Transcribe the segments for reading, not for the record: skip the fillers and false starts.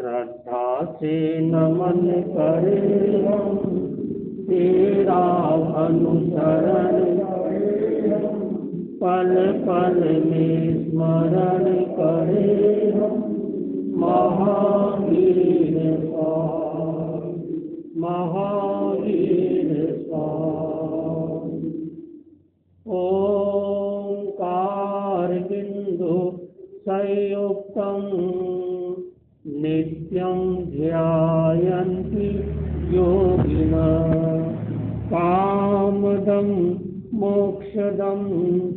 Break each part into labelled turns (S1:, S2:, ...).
S1: श्रद्धा से नमन करे हम, तेरा अनुसरण पल पल में स्मरण करे हम। महावीर स्वामी, महावीर स्वामी। ओंकार बिंदु संयुक्तम नित्यं ध्यायन्ति योगिनः, कामदं मोक्षदं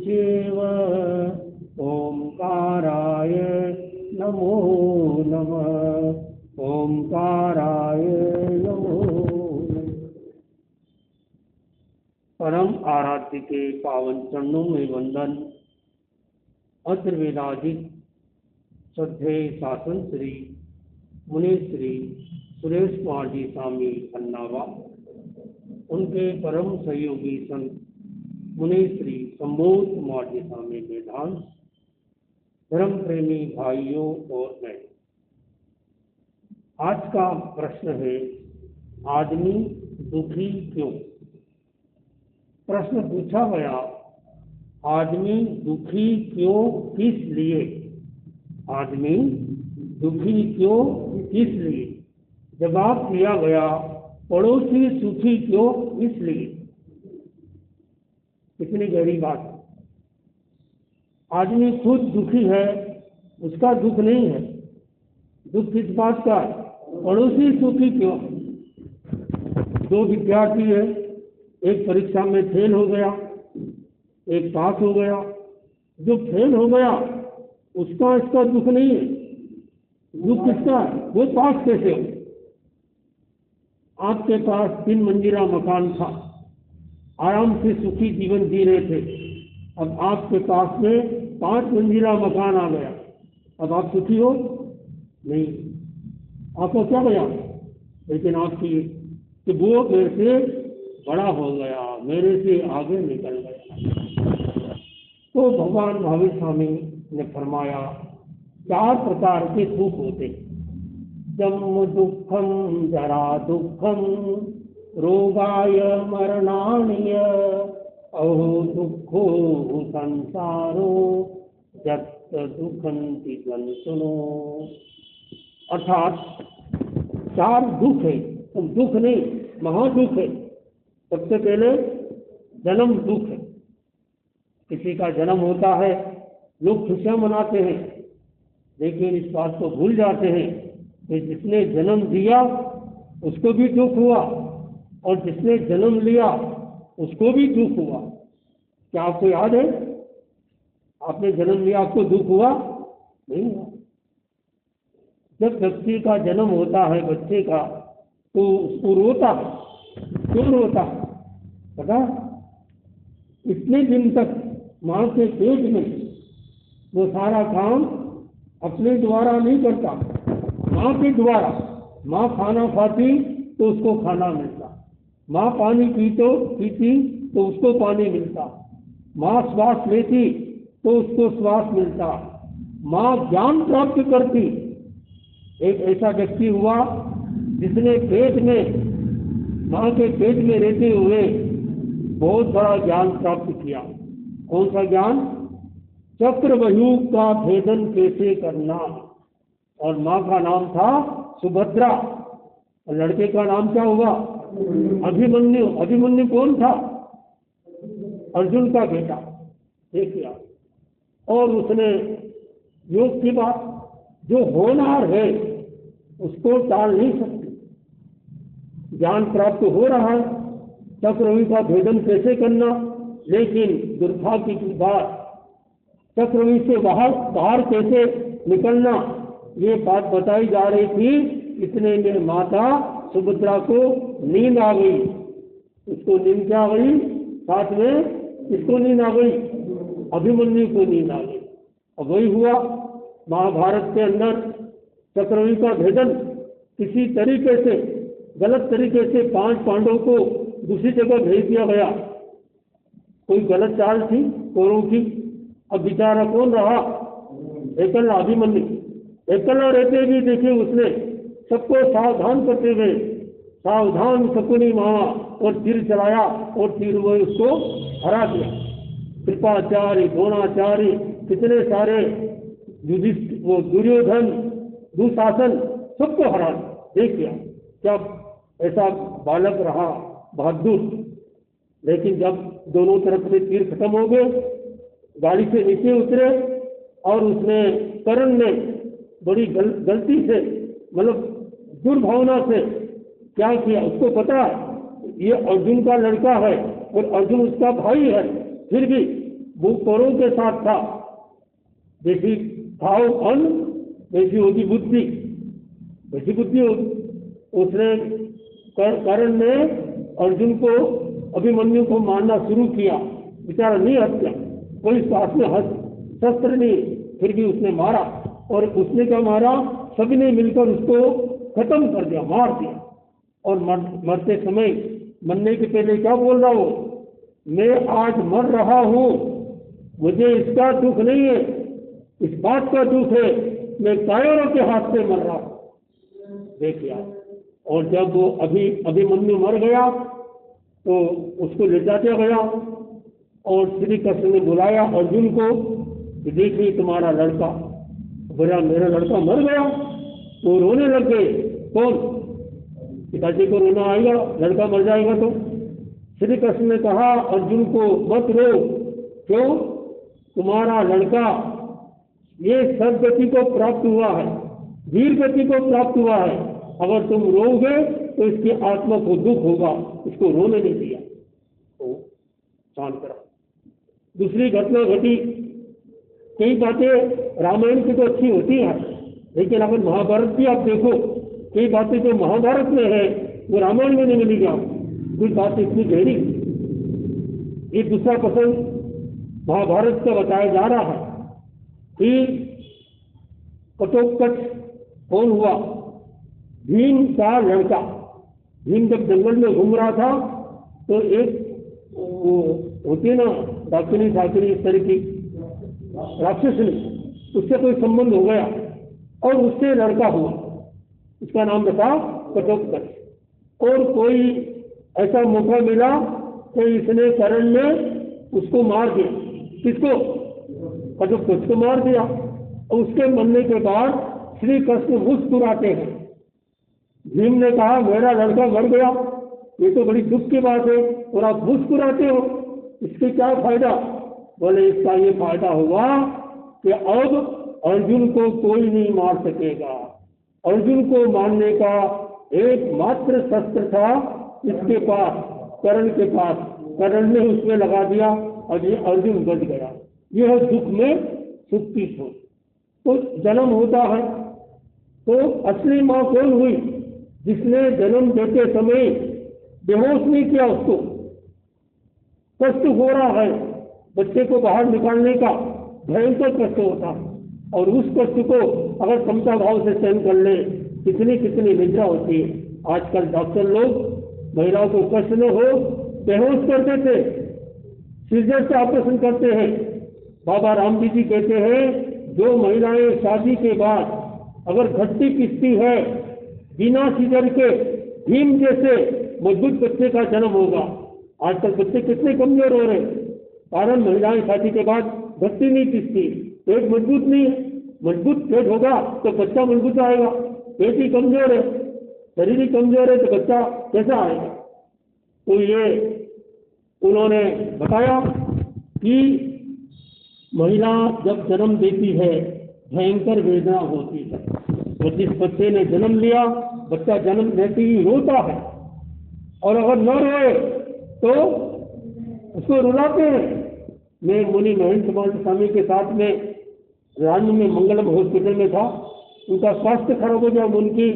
S1: चैव। ओंकाराय नमो नमः, ओंकाराय नमो नमः। परम आराध्य के पावन चरणों में वंदन। अत्र वेदाधिक श्रद्धेय शासन श्री मुनि श्री सुरेश कुमार जी स्वामी अन्नावा, उनके परम सहयोगी संत मुनि श्री संबोध कुमार जी स्वामी वेदांत, धर्म प्रेमी भाइयों और मैं। आज का प्रश्न है, आदमी दुखी क्यों? प्रश्न पूछा गया, आदमी दुखी क्यों, किस लिए? आदमी दुखी क्यों, किस लिए? जवाब दिया गया, पड़ोसी सुखी क्यों, इसलिए। कितनी गहरी बात। आदमी खुद दुखी है, उसका दुख नहीं है। दुख किस बात का? पड़ोसी सुखी क्यों? दो विद्यार्थी है, एक परीक्षा में फेल हो गया, एक पास हो गया। जो फेल हो गया उसका इसका दुख नहीं है। दुख किसका? वो पास कैसे हो? आपके पास 3 मंजिला मकान था, आराम से सुखी जीवन जी रहे थे। अब आपके पास में 5 मंजिला मकान आ गया, अब आप सुखी हो? नहीं। आपको क्या गया? लेकिन आपकी कि वो मेरे से बड़ा हो गया, मेरे से आगे निकल गया। तो भगवान महावीर स्वामी ने फरमाया, 4 प्रकार के दुख होते। जन्म दुखम, जरा दुखम, रोगाय मरणाय, अहो दुखो संसारो, जत दुखंति सुनो। अर्थात 4 दुख है, दुख नहीं, महादुख है। सबसे पहले जन्म दुख है। किसी का जन्म होता है, लोग खुशियां मनाते हैं, लेकिन इस बात को भूल जाते हैं कि जिसने जन्म दिया उसको भी दुख हुआ, और जिसने जन्म लिया उसको भी दुख हुआ। क्या आपको याद है? आपने जन्म लिया, आपको दुख हुआ? नहीं हुआ। जब व्यक्ति का जन्म होता है, बच्चे का, तो उसको रोता है। क्यों रोता? पता? इतने दिन तक माँ के पेट में वो सारा काम अपने द्वारा नहीं करता, माँ के द्वारा। माँ खाना खाती तो उसको खाना मिलता, माँ पानी पीती तो उसको पानी मिलता, माँ श्वास लेती तो उसको श्वास मिलता, माँ ज्ञान प्राप्त करती। एक ऐसा व्यक्ति हुआ जिसने पेट में, माँ के पेट में रहते हुए बहुत बड़ा ज्ञान प्राप्त किया। कौन सा ज्ञान? चक्रव्यूह का भेदन कैसे करना। और माँ का नाम था सुभद्रा, और लड़के का नाम क्या हुआ? अभिमन्यु। अभिमन्यु कौन था? अर्जुन का बेटा। देखिए, और उसने योग की बात, जो होनहार है उसको टाल नहीं सकती। ज्ञान प्राप्त हो रहा है, चक्रव्यूह का भेदन कैसे करना, लेकिन दुर्भाग्य की बात, चक्रव्यूह से बाहर कैसे निकलना, ये बात बताई जा रही थी। इतने में माता सुभद्रा को नींद आ गई। उसको नींद क्या आ गई? साथ में किसको नींद आ गई? अभिमन्यु को नींद आ गई। और वही हुआ महाभारत के अंदर। चक्रव्यूह का भेदन किसी तरीके से, गलत तरीके से 5 पांडवों को दूसरी जगह भेज दिया गया। कोई गलत चाल थी कौरवों की। अब बेचारा कौन रहा? एकल अभिमन्यु। एकल रहते भी देखिए उसने सबको सावधान करते हुए सावधान शकुनी मामा और तीर चलाया और तीर में उसको हरा दिया। कृपाचार्य, द्रोणाचार्य, कितने सारे युधिष्ठिर, वो दुर्योधन, दुशासन, सबको हरा देख लिया। जब ऐसा बालक रहा बहादुर, लेकिन जब दोनों तरफ से तीर खत्म हो गए, गाड़ी से नीचे उतरे और उसने कर्ण ने बड़ी गलती से, मतलब दुर्भावना से क्या किया, उसको पता ये अर्जुन का लड़का है और अर्जुन उसका भाई है, फिर भी वो कौरवों के साथ था। जैसी भाव अन्न वैसी होगी बुद्धि, वैसी बुद्धि होगी। उसने कर्ण ने अर्जुन को, अभिमन्यु को मारना शुरू किया। बेचारा नहीं हत्या, कोई पास में शस्त्र नहीं, फिर भी उसने मारा। और उसने क्या मारा, सभी ने मिलकर उसको खत्म कर दिया, मार दिया। और मरते समय, मरने के पहले क्या बोल रहा हो, मैं आज मर रहा हूं, मुझे इसका दुख नहीं है, इस बात का दुख है मैं कायरों के हाथ से मर रहा हूं। देखिए, और जब वो अभिमन्यु मर गया तो उसको ले जाते गया और श्री कृष्ण ने बुलाया अर्जुन को कि देखिए तुम्हारा लड़का, बोला मेरा लड़का मर गया। तो रोने लग गए। कौन? पिताजी को रोना आएगा, लड़का मर जाएगा तो। श्री कृष्ण ने कहा अर्जुन को मत रो, क्यों? तुम्हारा लड़का ये सदगति को प्राप्त हुआ है, वीर गति को प्राप्त हुआ है, अगर तुम रोगे तो इसकी आत्मा को दुख होगा, इसको रोने नहीं दिया। तो शांत करा। दूसरी घटना घटी। कई बातें रामायण की तो अच्छी होती है, लेकिन अगर महाभारत भी आप देखो, कई बातें जो महाभारत में है वो रामायण में नहीं मिलेगी आपको, कुछ बात इतनी गहरी। एक दूसरा प्रसंग महाभारत का बताया जा रहा है कि कटोत्कच कौन हुआ? भीम का लड़का। भीम जब जंगल में घूम रहा था तो एक होती है ना डाकिनी ठाकिनी इस तरह की राक्षसनी, उससे कोई संबंध हो गया और उससे लड़का हुआ, उसका नाम रखा कटोत्कच। और कोई ऐसा मौका मिला कि इसने कर्ण ने उसको मार दिया। किसको? कटोत्कच को मार दिया। और उसके मरने के बाद श्री कृष्ण मुस्कुराते हैं। भीम ने कहा मेरा लड़का मर गया, ये तो बड़ी दुख की बात है और आप मुस्कुराते हो, इसके क्या फायदा? बोले इसका ये फायदा होगा कि अब अर्जुन को कोई नहीं मार सकेगा। अर्जुन को मारने का एकमात्र शस्त्र था इसके पास, कर्ण के पास। कर्ण ने उसमें लगा दिया और ये अर्जुन बच गया। यह दुख में सुख की सोच। तो जन्म होता है तो असली माँ कौन हुई? जिसने जन्म देते समय बेहोश नहीं किया, उसको कष्ट हो रहा है, बच्चे को बाहर निकालने का भयंकर कष्ट होता है, और उस कष्ट को अगर समता भाव से सहन कर ले, कितनी कितनी निद्रा होती है। आजकल डॉक्टर लोग महिलाओं को कष्ट न हो बेहोश कर देते, सीजर से ऑपरेशन करते हैं। बाबा रामजी जी कहते हैं जो महिलाएं शादी के बाद अगर घटती पिसती है, बिना सीजर के भीम जैसे मजबूत बच्चे का जन्म होगा। आजकल बच्चे कितने कमजोर हो रहे हैं, कारण महिलाएं शादी के बाद घटती नहीं पिसती, पेट मजबूत नहीं है। मजबूत पेट होगा तो बच्चा मजबूत आएगा, पेट ही कमजोर है, शरीर ही कमजोर है तो बच्चा कैसा आएगा? तो ये उन्होंने बताया कि महिला जब जन्म देती है भयंकर वेदना होती है, और जिस बच्चे ने जन्म लिया, बच्चा जन्म लेते ही रोता है, और अगर न रोए तो उसको रुलाते हैं। मैं मुनि महेंद्र स्वामी के साथ में रांची में मंगलम हॉस्पिटल में था, उनका स्वास्थ्य खराब हो गया, उनकी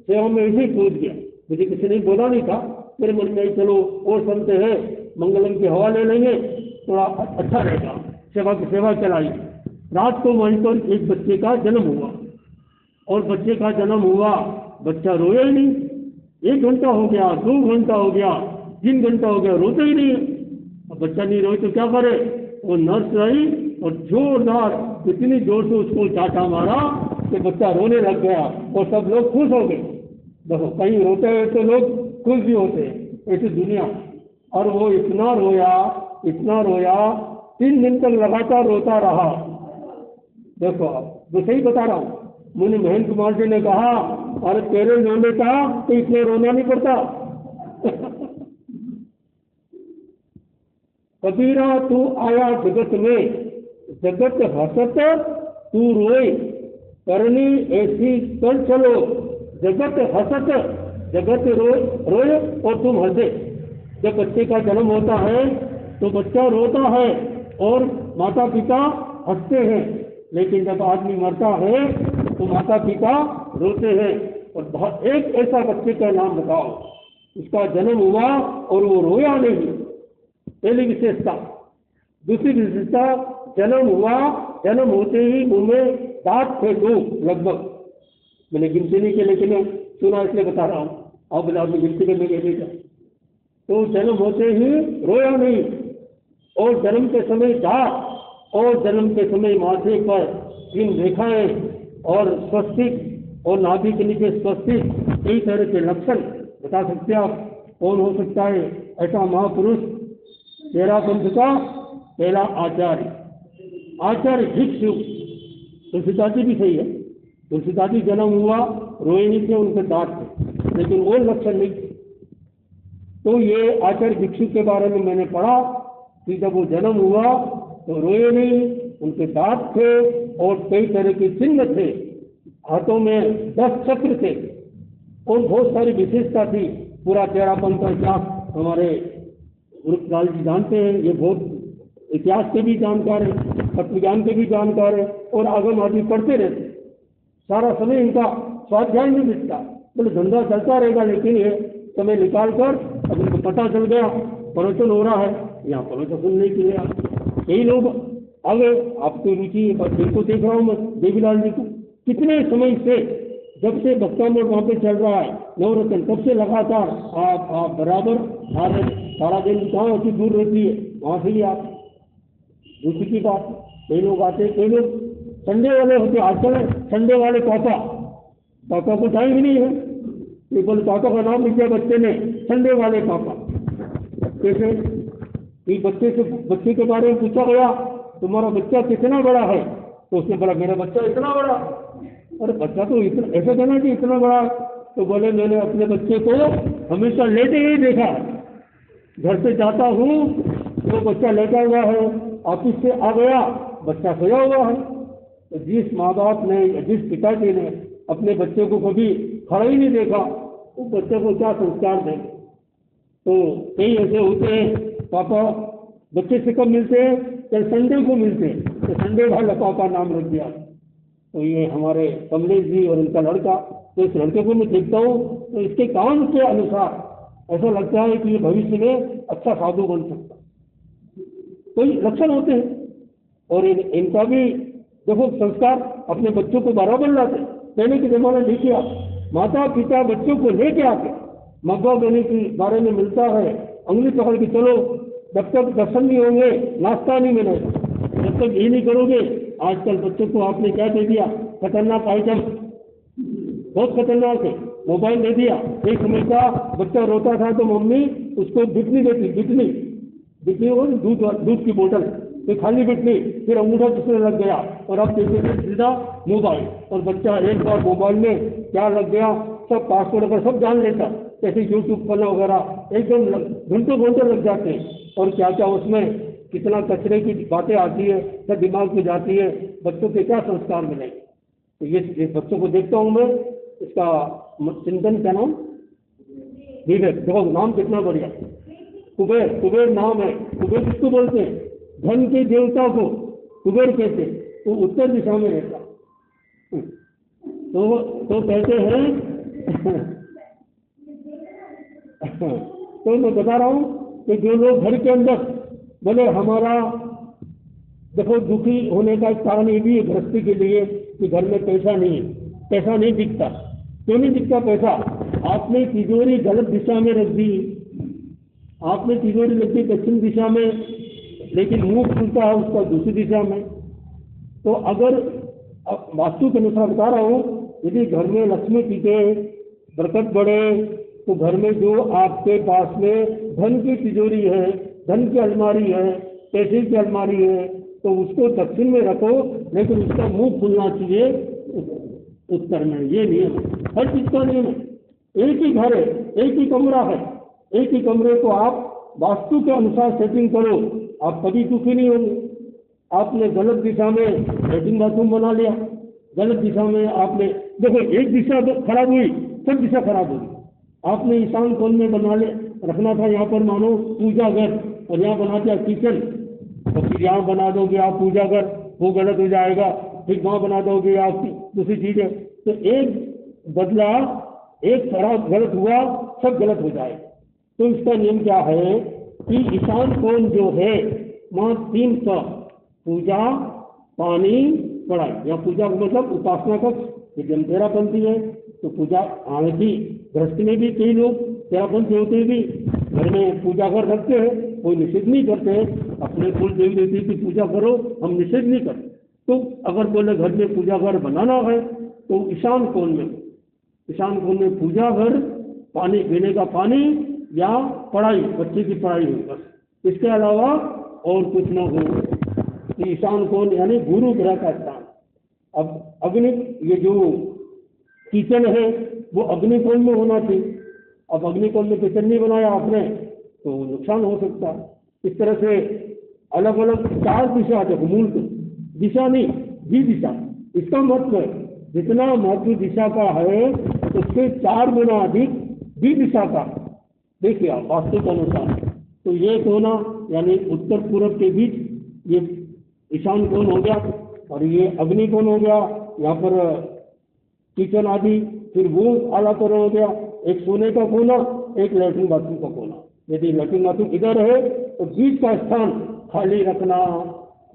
S1: सेवा में ऐसे ही कूद गया। मुझे किसी ने बोला नहीं था, मेरे मन में चलो और सुनते हैं, मंगलम की हवा ले लेंगे, थोड़ा अच्छा रहेगा, सेवा की सेवा चलाई। रात को वहीं पर एक बच्चे का जन्म हुआ, और बच्चे का जन्म हुआ, बच्चा रोया ही नहीं। 1 घंटा हो गया, 2 घंटा हो गया, 3 घंटा हो गया, रोते ही नहीं। अब बच्चा नहीं रोए तो क्या करे? वो नर्स आई और जोरदार इतनी जोर से उसको चाटा मारा कि बच्चा रोने लग गया, और सब लोग खुश हो गए। देखो कहीं रोते हैं तो लोग खुश भी होते हैं, ऐसी दुनिया। और वो इतना रोया 3 दिन तक लगातार रोता रहा। देखो अब मैं सही बता रहा हूँ। मुनि महेंद्र कुमार जी ने कहा, अरे तेरे रोने का तो इसलिए रोना नहीं पड़ता। कबीरा तू आया जगत में, जगत हंसत तू रोए, करनी ऐसी कर चलो, जगत हंसत, जगत रोए और तुम हंसे। जब बच्चे का जन्म होता है तो बच्चा रोता है और माता पिता हंसते हैं, लेकिन जब आदमी मरता है तो माता पिता रोते हैं। और एक ऐसा बच्चे का नाम बताओ, उसका जन्म हुआ और वो रोया नहीं, पहली विशेषता। दूसरी विशेषता, जन्म हुआ, जन्म होते ही मुंह में दांत थे 2 लगभग। मैंने गिनती नहीं की लेकिन सुना इसलिए बता रहा हूँ, आप बोला आपने गिनती करने के लिए। तो जन्म होते ही रोया नहीं, और जन्म के समय दांत, और जन्म के समय माथे पर 3 रेखाएं और स्वस्तिक, और नाभि के नीचे स्वस्तिक, कई तरह के लक्षण बता सकते हैं आप। कौन हो सकता है ऐसा महापुरुष? तेरा पंथ का पहला आचार्य, आचार्य भिक्षु। तुलसीदास जी भी सही है, तुलसीदास जी जन्म हुआ रोए नहीं थे, उनके दांत थे, लेकिन वो लक्षण नहीं थे। तो ये आचार्य भिक्षु के बारे में मैंने पढ़ा कि जब वो जन्म हुआ तो रोए नहीं, उनके दांत थे और कई तरह के चिन्ह थे, हाथों में 10 चक्र थे और बहुत सारी विशेषता थी। पूरा 13 का इतिहास हमारे गुरुलाल जी जानते हैं, ये बहुत इतिहास के भी जानकार है, तत्वज्ञान के भी जानकार है, और आगम आदि पढ़ते रहते। सारा समय इनका स्वाध्याय नहीं मिलता, बोले धंधा चलता रहेगा, लेकिन ये समय निकाल कर अब इनको पता चल गया प्रवचन हो रहा है, यहाँ प्रवचन सुनने के लिए कई लोग आ गए। आपकी रुचि जिनको देख रहा हूँ मैं, देवीलाल जी को कितने समय से, जब से भक्ता मोड़ वहाँ पे चल रहा है नवरत्न, तब से लगातार आप बराबर आ रहे। सारा दिन कहाँ होती दूर रहती है, वहाँ से भी आप रुचि की बात। कई लोग आते, कई लोग संडे वाले होते। आजकल संडे वाले पापा को टाइम ही नहीं है, ये बोले पापा का नाम लिख दिया बच्चे ने, संडे वाले पापा। कैसे? बच्चे के बारे में पूछा गया, तुम्हारा बच्चा कितना बड़ा है? तो उसने बोला मेरा बच्चा इतना बड़ा। अरे बच्चा तो इतना, ऐसा कहना कि इतना बड़ा। तो बोले मैंने अपने बच्चे को हमेशा लेटे ही देखा, घर से जाता हूँ तो बच्चा लेटा हुआ है, ऑफिस से आ गया बच्चा सोया हुआ है। तो जिस माँ बाप ने, जिस पिताजी ने अपने बच्चे को कभी खड़ा ही नहीं देखा, तो बच्चे को क्या संस्कार दें? तो कई ऐसे होते हैं पापा बच्चे से कब मिलते हैं? कल संडे को मिलते हैं, तो संडे वाला पापा नाम रख दिया। तो ये हमारे कमलेश जी और इनका लड़का, तो इस लड़के को मैं देखता हूँ तो इसके काम के अनुसार ऐसा लगता है कि ये भविष्य में अच्छा साधु बन सकता। कोई लक्षण होते हैं, और इनका भी देखो संस्कार अपने बच्चों को बराबर लाते। पहले के जमाने देखिए आप, माता पिता बच्चों को लेके आते, मग्गा देने के बारे में मिलता है, अंगली पकड़ के चलो, जब तक दर्शन नहीं होंगे नाश्ता नहीं मिलेगा, जब तक ये नहीं करोगे। आजकल बच्चों को आपने क्या दे दिया? खतरनाक आइटम, बहुत खतरनाक है। मोबाइल दे दिया। एक समय का बच्चा रोता था तो मम्मी उसको बिकनी देती, बिकनी और दूध की बोतल, तो खाली बिकनी, फिर अंगूठा किसने लग गया, और अब देखिए सीधा मोबाइल। और बच्चा एक बार मोबाइल में क्या लग गया, सब पासवर्ड वगैरह सब जान लेता, जैसे यूट्यूब पर वगैरह एकदम घंटों लग जाते हैं। और क्या क्या उसमें कितना कचरे की बातें आती है, सब दिमाग में जाती है, बच्चों के क्या संस्कार मिलेंगे? तो ये बच्चों को देखता हूँ मैं, इसका चिंतन क्या नाम? विवेक। देखो नाम कितना बढ़िया, कुबेर नाम है। कुबेर किसको बोलते हैं? धन के देवता को कुबेर कहते हैं। तो उत्तर दिशा में रहता, तो कहते हैं तो मैं बता रहा हूँ कि जो लोग घर के अंदर बोले हमारा, देखो दुखी होने का कारण ये भी है गृहस्थी के लिए कि घर में पैसा नहीं दिखता। क्यों नहीं दिखता पैसा? आपने तिजोरी गलत दिशा में रख दी, आपने तिजोरी रख दी दक्षिण दिशा में, लेकिन मुंह खुलता है उसका दूसरी दिशा में। तो अगर वास्तु के अनुसार बता रहा हूँ, यदि घर में लक्ष्मी टिके, बरकत बढ़े तो घर में जो आपके पास में धन की तिजोरी है, धन की अलमारी है, पैसे की अलमारी है, तो उसको दक्षिण में रखो, लेकिन उसका मुंह खुलना चाहिए उत्तर में। ये नियम है, हर चीज का नियम है। एक ही घर है, एक ही कमरा है, एक ही कमरे को आप वास्तु के अनुसार सेटिंग करो, आप कभी दुखी नहीं होंगे। आपने गलत दिशा में लेटरिन बाथरूम बना लिया, गलत दिशा में आपने, देखो एक दिशा खराब हुई, सब दिशा खराब होगी। आपने ईशान कोण में बना ले रखना था, यहाँ पर मानो पूजा घर, और यहाँ बना दिया किचन, तो फिर यहाँ बना दोगे आप पूजा घर, वो गलत हो जाएगा। फिर वहाँ बना दोगे आप दूसरी चीज है, तो एक बदला, एक खराब गलत हुआ, सब गलत हो जाए। तो इसका नियम क्या है कि ईशान कोण जो है वहाँ 3 का पूजा, पानी, पढ़ाई। यहाँ पूजा का मतलब उपासना कक्ष, जब तेरापंथी है तो पूजा, हालांकि गृहस्थ में भी कई लोग तेरापंथी होते भी घर में पूजा घर रखते हैं, कोई निषेध नहीं करते हैं, अपने कुल देवी देवती की पूजा करो, हम निषेध नहीं करते। तो अगर बोले घर में पूजा घर बनाना है तो ईशान कोण में पूजा घर, पानी पीने का पानी, या पढ़ाई, बच्चे की पढ़ाई हो, बस इसके अलावा और कुछ न हो। ईशान कोण यानी गुरु ग्रह का स्थान। अब अग्नि, ये जो किचन है वो अग्निकोण में होना चाहिए। अब अग्निकोण में किचन नहीं बनाया आपने तो नुकसान हो सकता है। इस तरह से अलग अलग 4 दिशा, देखो मूल दिशा नहीं, दिशा, इसका मतलब जितना महत्व दिशा का है उससे 4 गुना अधिक दिशा का। देखिए आप वास्तु के अनुसार, तो ये कोना यानी उत्तर पूर्व के बीच ये ईशान कोण हो गया, और ये अग्नि कोण हो गया, यहाँ पर किचन आदि, फिर वो आला तरह हो गया, एक सोने का कोना, एक लैट्रिन बाथरूम का कोना। यदि लैट्रिन बाथरूम इधर है तो बीच का स्थान खाली रखना,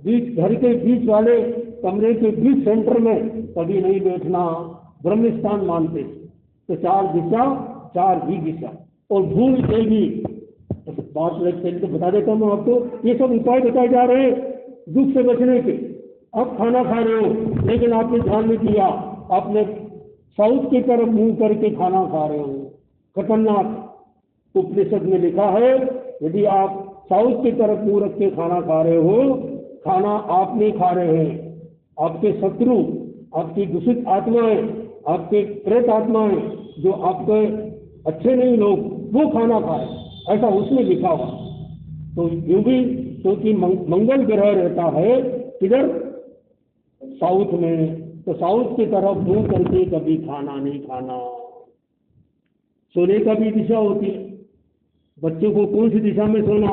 S1: बीच घर के बीच वाले कमरे के बीच सेंटर में कभी नहीं बैठना, ब्रह्म स्थान मानते। तो 4 दिशा, 4 ही दिशा। और भूल से भी बात लगते तो बता देता हूँ आपको, ये सब उपाय बताए जा रहे हैं दुख से बचने के। आप खाना खा रहे हो लेकिन आपने ध्यान नहीं दिया, आपने साउथ की तरफ मुंह करके खाना खा रहे हो, खतरनाक। उपनिषद में लिखा है यदि आप साउथ की तरफ मुंह रख के खाना खा रहे हो, खाना आप नहीं खा रहे हैं, आपके शत्रु, आपकी दूषित आत्माएं, आपके प्रेत आत्माएं, जो आपके अच्छे नहीं लोग, वो खाना खाए, ऐसा उसमें लिखा हुआ। तो यूं भी क्योंकि मंगल ग्रह रहता है किधर, साउथ में, तो साउथ की तरफ मुंह करके कभी खाना नहीं खाना। सोने का भी दिशा होती है, बच्चों को कौन सी दिशा में सोना,